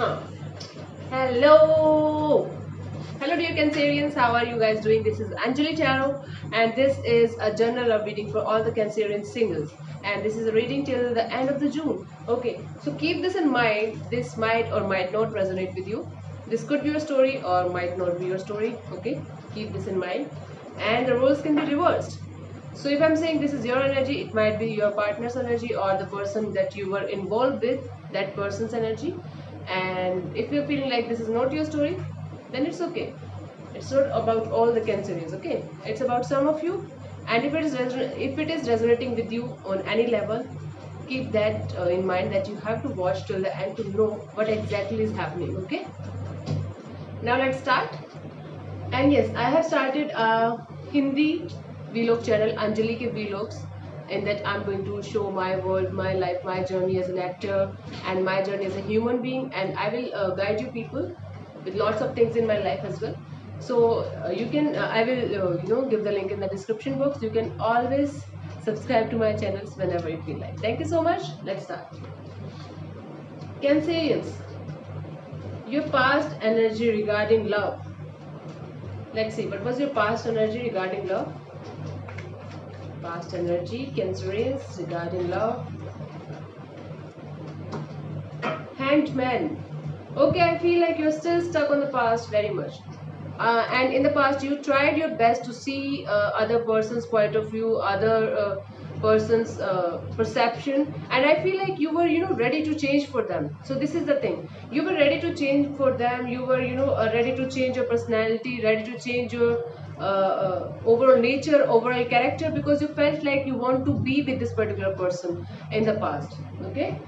Huh. Hello. Hello dear Cancerians, how are you guys doing? This is Anjali Tarot and this is a general love reading for all the Cancerian singles, and this is a reading till the end of the June. Okay, so keep this in mind. This might or might not resonate with you. This could be your story or might not be your story. Okay, keep this in mind, and the roles can be reversed. So if I'm saying this is your energy, it might be your partner's energy or the person that you were involved with, that person's energy. And if you're feeling like this is not your story, then it's okay. It's not about all the Cancerians, okay? It's about some of you. And if it is resonating with you on any level, keep that in mind that you have to watch till the end to know what exactly is happening, okay? Now let's start. And yes, I have started a Hindi vlog channel, Anjali Ke Vlogs, in that I'm going to show my world, my life, my journey as an actor, and my journey as a human being, and I will guide you people with lots of things in my life as well. So I will, give the link in the description box. You can always subscribe to my channels whenever you feel like. Thank you so much. Let's start. Cancerians, your past energy regarding love. Let's see, what was your past energy regarding love? Past energy, Cancerians, regarding love. Hanged man. Okay, I feel like you're still stuck on the past very much. And in the past, you tried your best to see other person's point of view, other person's perception, and I feel like you were, ready to change for them. So this is the thing: you were ready to change for them. You were, ready to change your personality, ready to change your overall nature, overall character, because you felt like you want to be with this particular person in the past. Okay,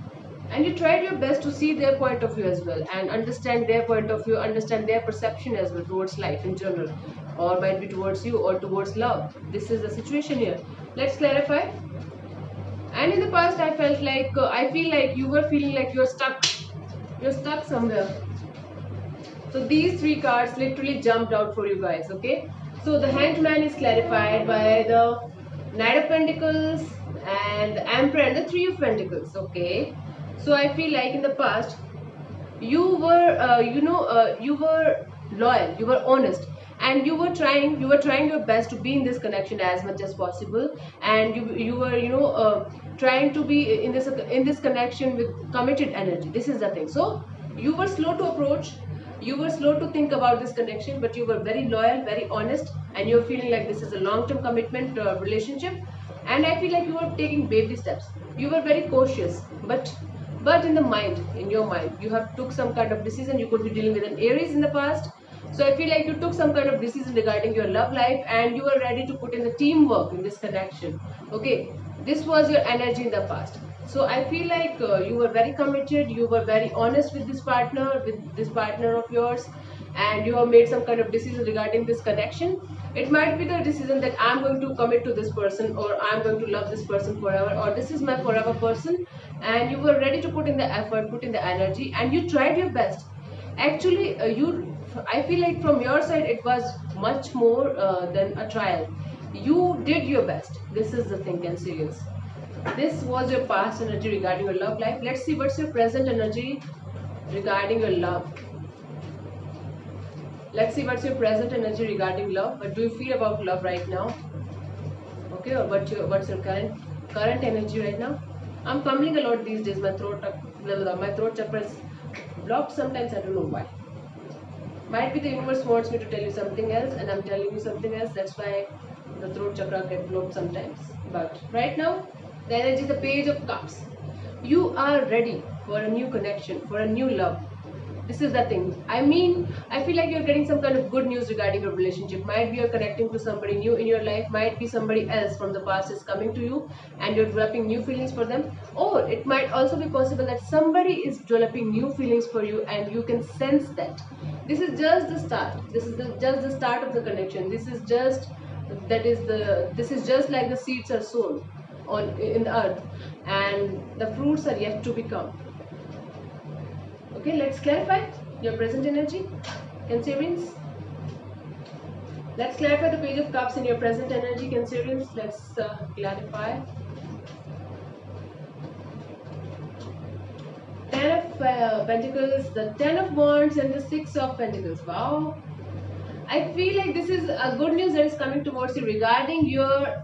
and you tried your best to see their point of view as well and understand their point of view, understand their perception as well towards life in general, or might be towards you or towards love. This is the situation here. Let's clarify. And in the past, I feel like you were feeling like you're stuck somewhere. So these three cards literally jumped out for you guys. Okay, so the Hanged Man is clarified by the Knight of Pentacles and the Emperor and the Three of Pentacles. Okay, so I feel like in the past you were you were loyal, you were honest, and you were trying your best to be in this connection as much as possible, and you were trying to be in this connection with committed energy. This is the thing. So you were slow to approach, you were slow to think about this connection, but you were very loyal, very honest, and you're feeling like this is a long term commitment relationship. And I feel like you were taking baby steps. You were very cautious, but in the mind, in your mind, you have took some kind of decision. You could be dealing with an Aries in the past. So I feel like you took some kind of decision regarding your love life, and you were ready to put in the teamwork in this connection. Okay, this was your energy in the past. So I feel like you were very committed, you were very honest with this partner of yours, and you have made some kind of decision regarding this connection. It might be the decision that I'm going to commit to this person, or I'm going to love this person forever, or this is my forever person. And you were ready to put in the effort, put in the energy, and you tried your best. Actually, I feel like from your side it was much more than a trial. You did your best. This is the thing, Cancerians. This was your past energy regarding your love life. Let's see what's your present energy regarding your love. Let's see what's your present energy regarding love. What do you feel about love right now? Okay, or what's your current energy right now? I'm fumbling a lot these days. My throat chakra is blocked sometimes. I don't know why. Might be the universe wants me to tell you something else, and I'm telling you something else. That's why the throat chakra gets blocked sometimes. But right now, the energy is the Page of Cups. You are ready for a new connection, for a new love. This is the thing. I mean, I feel like you're getting some kind of good news regarding your relationship. Might be you're connecting to somebody new in your life. Might be somebody else from the past is coming to you, and you're developing new feelings for them. Or it might also be possible that somebody is developing new feelings for you, and you can sense that. This is just the start. Just the start of the connection. This is just like the seeds are sown in the earth, and the fruits are yet to become. Okay, let's clarify your present energy, Cancerians. Let's clarify the Page of Cups in your present energy, Cancerians. Let's clarify. Ten of of Pentacles, the Ten of Wands, and the Six of Pentacles. Wow. I feel like this is a good news that is coming towards you regarding your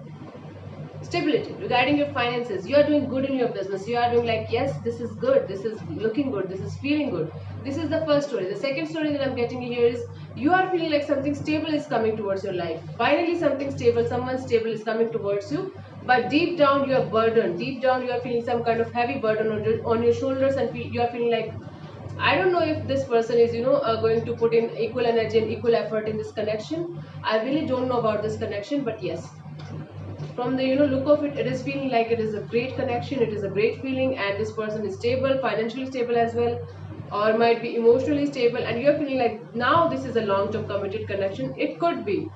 stability, regarding your finances. You are doing good in your business. You are doing like, yes, this is good, this is looking good, this is feeling good. This is the first story. The second story that I'm getting here is you are feeling like something stable is coming towards your life. Finally, something stable, someone stable is coming towards you. But deep down, you are burdened. Deep down, you are feeling some kind of heavy burden on your shoulders, and you are feeling like, I don't know if this person is, going to put in equal energy and equal effort in this connection. I really don't know about this connection, but yes, from the look of it, it is feeling like it is a great connection, it is a great feeling, and this person is stable, financially stable as well, or might be emotionally stable, and you're feeling like now this is a long-term committed connection. It could be,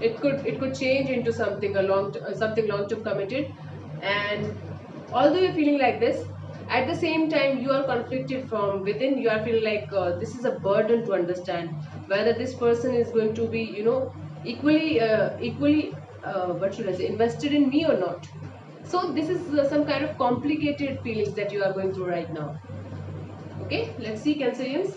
it could change into something something long-term committed. And although you're feeling like this, at the same time you are conflicted from within. You are feeling like this is a burden to understand whether this person is going to be equally what should I say, invested in me or not. So this is some kind of complicated feelings that you are going through right now. Okay, let's see, Cancerians,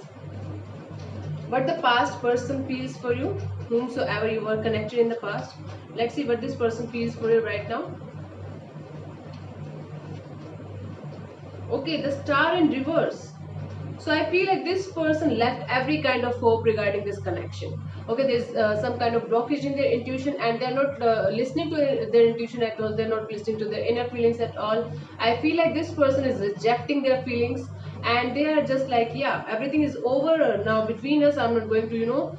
what the past person feels for you, whomsoever you were connected in the past. Let's see what this person feels for you right now. Okay, the Star in reverse. So I feel like this person left every kind of hope regarding this connection. Okay, there's some kind of blockage in their intuition, and they're not listening to their intuition at all. They're not listening to their inner feelings at all. I feel like this person is rejecting their feelings, and they are just like, yeah, everything is over now between us. I'm not going to,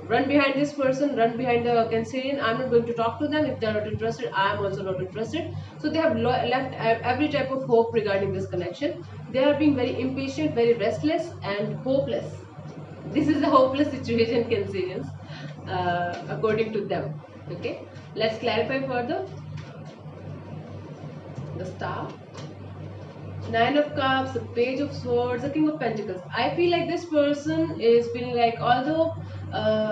run behind this person, run behind the Cancerian. I'm not going to talk to them. If they're not interested, I'm also not interested. So they have left every type of hope regarding this connection. They are being very impatient, very restless, and hopeless. This is a hopeless situation, Cancerians, according to them. Okay, let's clarify further. The Star, Nine of Cups, the Page of Swords, the King of Pentacles. I feel like this person is feeling like, although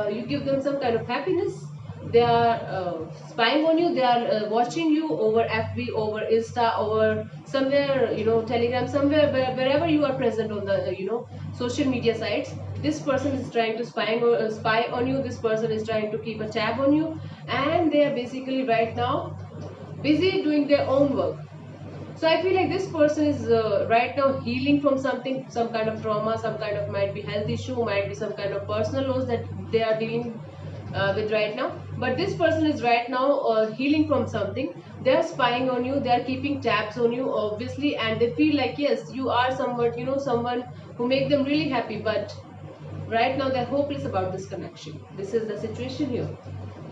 you give them some kind of happiness, they are spying on you. They are watching you over FB, over Insta, over somewhere, Telegram, somewhere, wherever you are present on the social media sites. This person is trying to spy on you. This person is trying to keep a tab on you, and they are basically right now busy doing their own work. So I feel like this person is right now healing from something, some kind of trauma, some kind of, might be health issue, might be some kind of personal loss that they are dealing with right now. But this person is right now healing from something. They are spying on you, they are keeping tabs on you, obviously, and they feel like, yes, you are somewhat, someone who make them really happy. But right now they're hopeless about this connection. This is the situation here.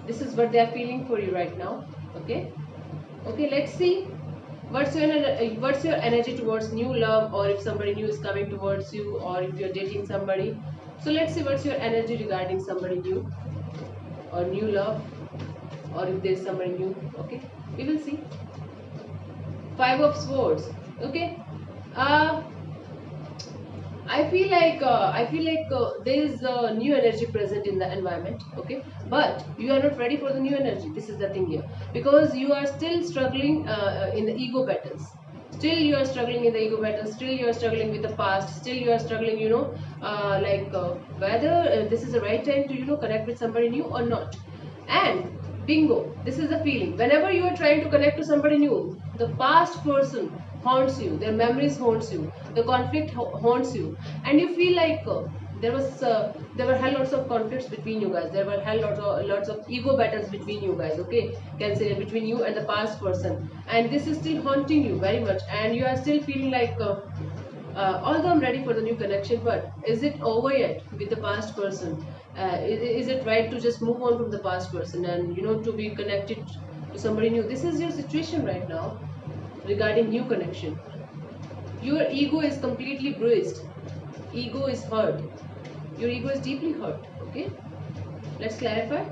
This is what they are feeling for you right now. Okay. Okay, let's see. What's your energy towards new love, or if somebody new is coming towards you, or if you're dating somebody. So let's see what's your energy regarding somebody new or new love, or if there's somebody new. Okay, we will see. Five of Swords. Okay, I feel like there is a new energy present in the environment. Okay, but you are not ready for the new energy. This is the thing here, because you are still struggling in the ego battles. Still you are struggling in the ego battles. Still you are struggling with the past. Still you are struggling, whether this is the right time to connect with somebody new or not. And bingo, this is the feeling. Whenever you are trying to connect to somebody new, the past person haunts you, their memories haunts you, the conflict haunts you, and you feel like there were hell lots of conflicts between you guys. There were hell lots of ego battles between you guys. Okay, can say between you and the past person, and this is still haunting you very much, and you are still feeling like although I'm ready for the new connection, but is it over yet with the past person? Is it right to just move on from the past person and to be connected to somebody new? This is your situation right now regarding new connection. Your ego is completely bruised. Ego is hurt. Your ego is deeply hurt. Okay, let's clarify.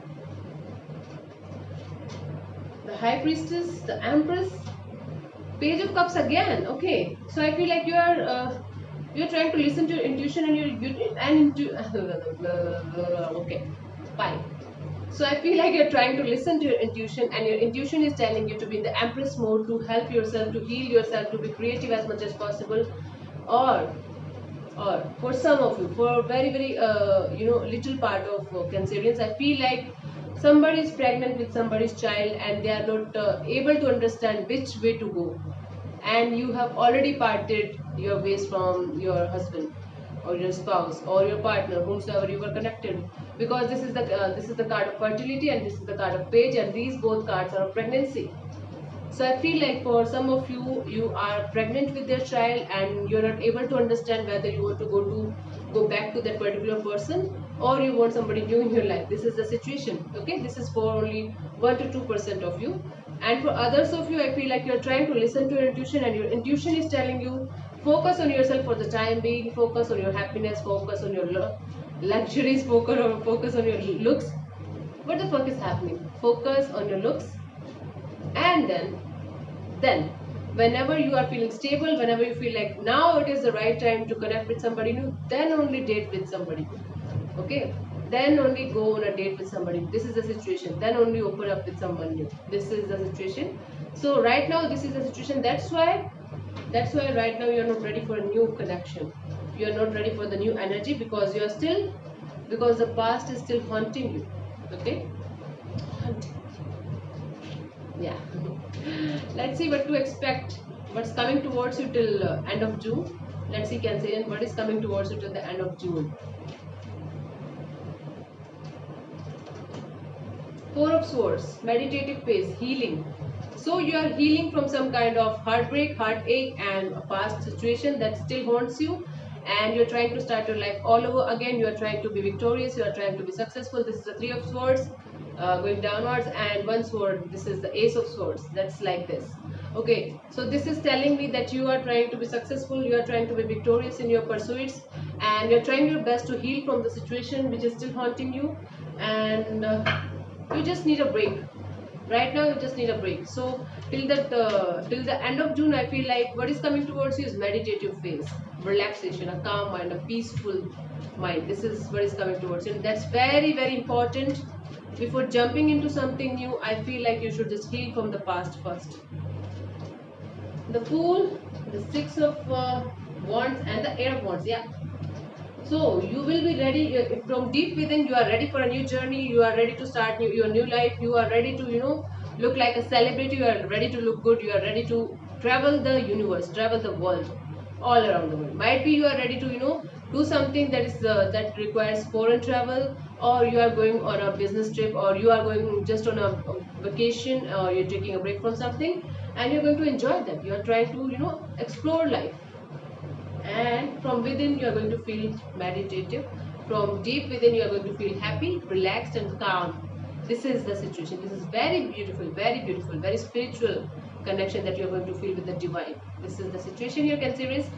The High Priestess, the Empress, Page of Cups again. Okay, so I feel like you're trying to listen to your intuition, and okay, fine. So I feel like you're trying to listen to your intuition, and your intuition is telling you to be in the Empress mode, to help yourself, to heal yourself, to be creative as much as possible, or or for some of you, for very very little part of Cancerians, I feel like somebody is pregnant with somebody's child and they are not able to understand which way to go, and you have already parted your ways from your husband or your spouse or your partner, whomsoever you were connected, because this is the card of fertility and this is the card of page, and these both cards are of pregnancy. So I feel like for some of you, you are pregnant with their child and you're not able to understand whether you want to go back to that particular person, or you want somebody new in your life. This is the situation. Okay, this is for only 1 to 2% of you. And for others of you, I feel like you're trying to listen to your intuition, and your intuition is telling you focus on yourself for the time being, focus on your happiness, focus on your luxuries, focus on your looks. What the fuck is happening? Focus on your looks, and then whenever you are feeling stable, whenever you feel like now it is the right time to connect with somebody new, then only date with somebody. Okay, then only go on a date with somebody. This is the situation. Then only open up with someone new. This is the situation. So right now this is the situation. That's why right now you're not ready for a new connection. You're not ready for the new energy, because you're still, because the past is still haunting you. Okay, yeah. Let's see what to expect, what's coming towards you till end of June. Let's see, Cancerian, what is coming towards you till the end of June. Four of Swords, meditative phase, healing. So you are healing from some kind of heartbreak, heartache, and a past situation that still haunts you, and you're trying to start your life all over again. You are trying to be victorious, you are trying to be successful. This is the Three of Swords, going downwards, and one sword, this is the Ace of Swords. That's like this. Okay, so this is telling me that you are trying to be successful, you are trying to be victorious in your pursuits, and you're trying your best to heal from the situation which is still haunting you, and you just need a break. Right now you just need a break. So till the end of June, I feel like what is coming towards you is meditative phase, relaxation, a calm mind, a peaceful mind. This is what is coming towards you, and that's very very important. Before jumping into something new, I feel like you should just heal from the past first. The Fool, the Six of Wands, and the Air of Wands. Yeah, so you will be ready from deep within. You are ready for a new journey. You are ready to start your new life. You are ready to look like a celebrity. You are ready to look good. You are ready to travel the universe, travel the world, all around the world. Might be you are ready to do something that requires foreign travel, or you are going on a business trip, or you are going just on a vacation, or you're taking a break from something, and you're going to enjoy that. You are trying to explore life, and from within you are going to feel meditative. From deep within you are going to feel happy, relaxed, and calm. This is the situation. This is very beautiful, very beautiful, very spiritual connection that you are going to feel with the divine. This is the situation here, Cancerians.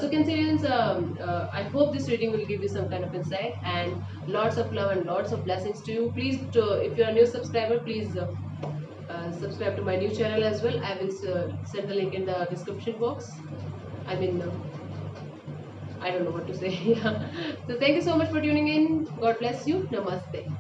So Cancerians, I hope this reading will give you some kind of insight, and lots of love and lots of blessings to you. Please, if you are a new subscriber, please subscribe to my new channel as well. I will send the link in the description box. I mean, I don't know what to say. Yeah. So thank you so much for tuning in. God bless you. Namaste.